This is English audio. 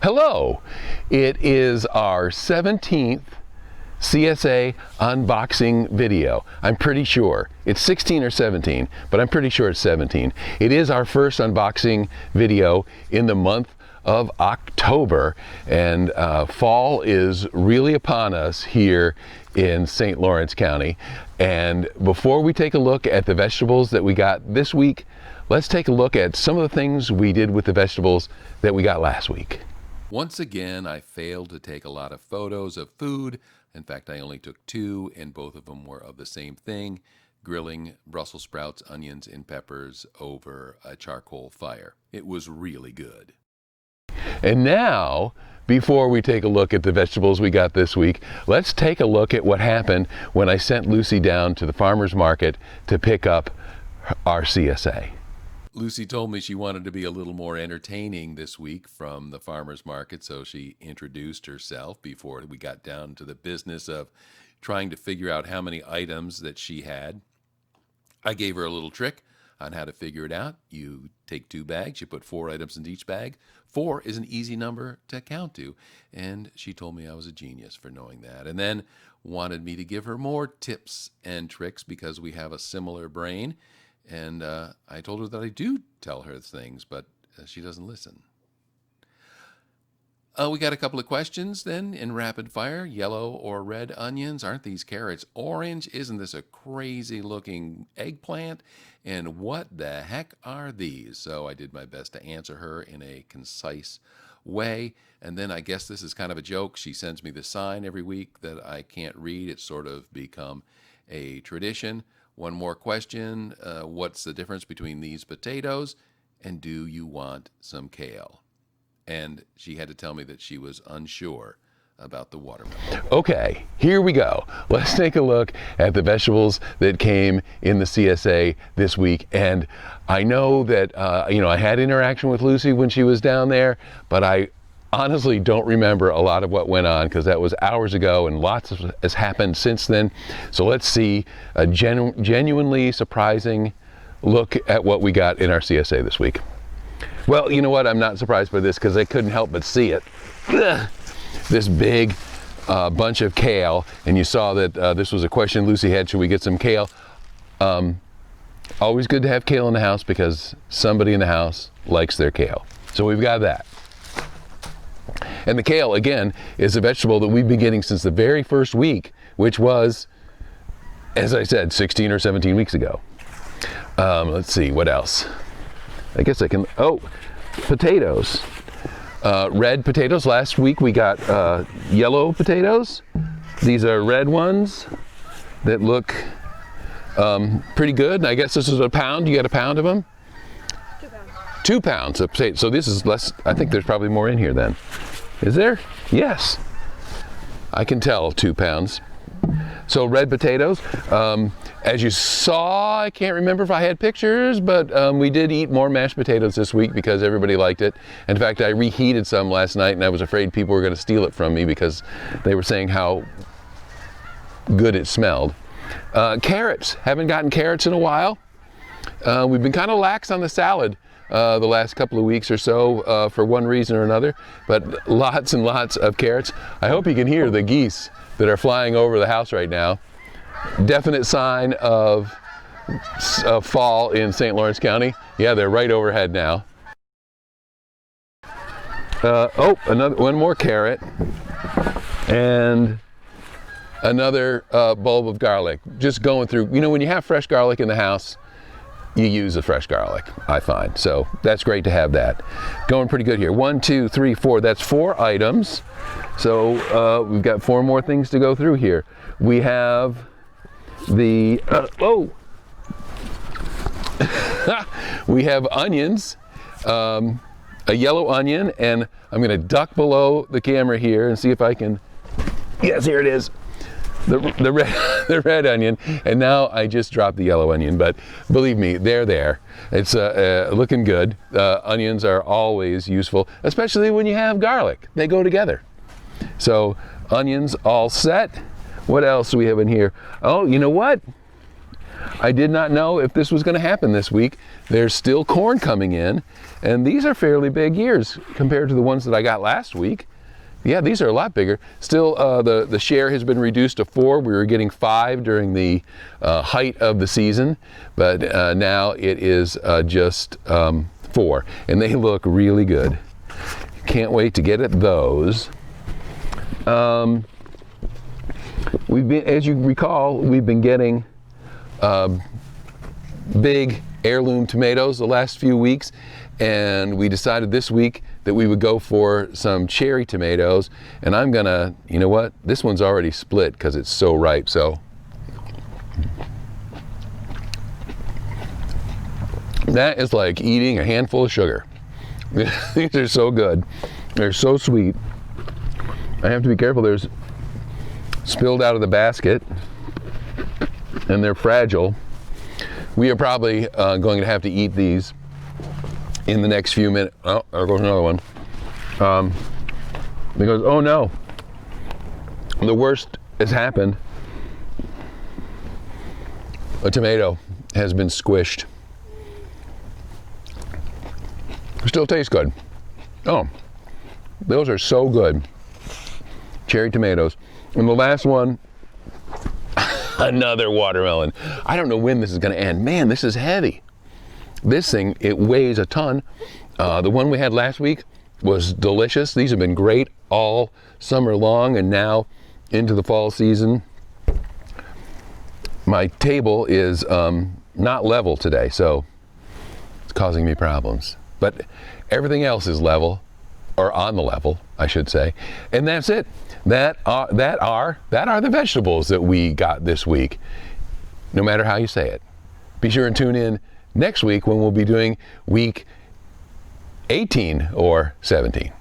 Hello! It is our 17th CSA unboxing video. I'm pretty sure it's 16 or 17, but I'm pretty sure it's 17. It is our first unboxing video in the month of October, and fall is really upon us here in St. Lawrence County. And before we take a look at the vegetables that we got this week, let's take a look at some of the things we did with the vegetables that we got last week. Once again, I failed to take a lot of photos of food. In fact, I only took two, and both of them were of the same thing: grilling Brussels sprouts, onions, and peppers over a charcoal fire. It was really good. And now, before we take a look at the vegetables we got this week, let's take a look at what happened when I sent Lucy down to the farmer's market to pick up our CSA. Lucy told me she wanted to be a little more entertaining this week from the farmer's market, so she introduced herself before we got down to the business of trying to figure out how many items that she had. I gave her a little trick on how to figure it out. You take 2 bags, you put 4 items in each bag. 4 is an easy number to count to, and she told me I was a genius for knowing that, and then wanted me to give her more tips and tricks because we have a similar brain. And I told her that I do tell her things, but she doesn't listen. We got a couple of questions then in rapid fire. Yellow or red onions? Aren't these carrots orange? Isn't this a crazy looking eggplant? And what the heck are these? So I did my best to answer her in a concise way. And then I guess this is kind of a joke. She sends me the sign every week that I can't read. It's sort of become a tradition. One more question. What's the difference between these potatoes? And do you want some kale? And she had to tell me that she was unsure about the watermelon. Okay, here we go. Let's take a look at the vegetables that came in the CSA this week. And I know that, I had interaction with Lucy when she was down there, but I honestly don't remember a lot of what went on because that was hours ago and lots has happened since then. So let's see a genuinely surprising look at what we got in our CSA this week. Well, you know what? I'm not surprised by this because I couldn't help but see it. This big bunch of kale, and you saw that this was a question Lucy had: should we get some kale? Always good to have kale in the house because somebody in the house likes their kale. So we've got that. And the kale, again, is a vegetable that we've been getting since the very first week, which was, as I said, 16 or 17 weeks ago. Let's see, what else? I guess I can, potatoes. Red potatoes. Last week we got yellow potatoes. These are red ones that look pretty good. And I guess this is a pound. You got a pound of them? 2 pounds of potatoes. So this is less. I think there's probably more in here then. Is there? Yes. I can tell 2 pounds. So red potatoes. As you saw, I can't remember if I had pictures, but we did eat more mashed potatoes this week because everybody liked it. In fact, I reheated some last night and I was afraid people were going to steal it from me because they were saying how good it smelled. Carrots. Haven't gotten carrots in a while. We've been kind of lax on the salad the last couple of weeks or so for one reason or another, but lots and lots of carrots. I hope you can hear the geese that are flying over the house right now. Definite sign of fall in St. Lawrence County. Yeah, they're right overhead now. One more carrot and another bulb of garlic. Just going through, when you have fresh garlic in the house, you use the fresh garlic, I find. So that's great to have that. Going pretty good here. 1, 2, 3, 4. That's 4 items. So we've got 4 more things to go through here. We have the, we have onions, a yellow onion, and I'm going to duck below the camera here and see if I can, yes, here it is. The red onion, and now I just dropped the yellow onion, but believe me, they're there. It's looking good. Onions are always useful, especially when you have garlic. They go together. So onions all set. What else do we have in here? Oh, you know what? I did not know if this was going to happen this week. There's still corn coming in, and these are fairly big ears compared to the ones that I got last week. Yeah, these are a lot bigger. Still, the share has been reduced to 4. We were getting 5 during the height of the season, but now it is just 4, and they look really good. Can't wait to get at those. We've been, as you recall, we've been getting big heirloom tomatoes the last few weeks, and we decided this week that we would go for some cherry tomatoes. And I'm gonna, you know what, this one's already split because it's so ripe. So that is like eating a handful of sugar. These are so good. They're so sweet. I have to be careful. There's spilled out of the basket, and they're fragile. We are probably going to have to eat these in the next few minutes. Oh, there goes another one. Because, oh no, the worst has happened. A tomato has been squished. Still tastes good. Oh, those are so good. Cherry tomatoes. And the last one, another watermelon. I don't know when this is going to end. Man, this is heavy. This thing, it weighs a ton. The one we had last week was delicious. These have been great all summer long and now into the fall season. My table is not level today, so it's causing me problems. But everything else is level, or on the level, I should say. And that's it. That are the vegetables that we got this week, no matter how you say it. Be sure and tune in next week when we'll be doing week 18 or 17.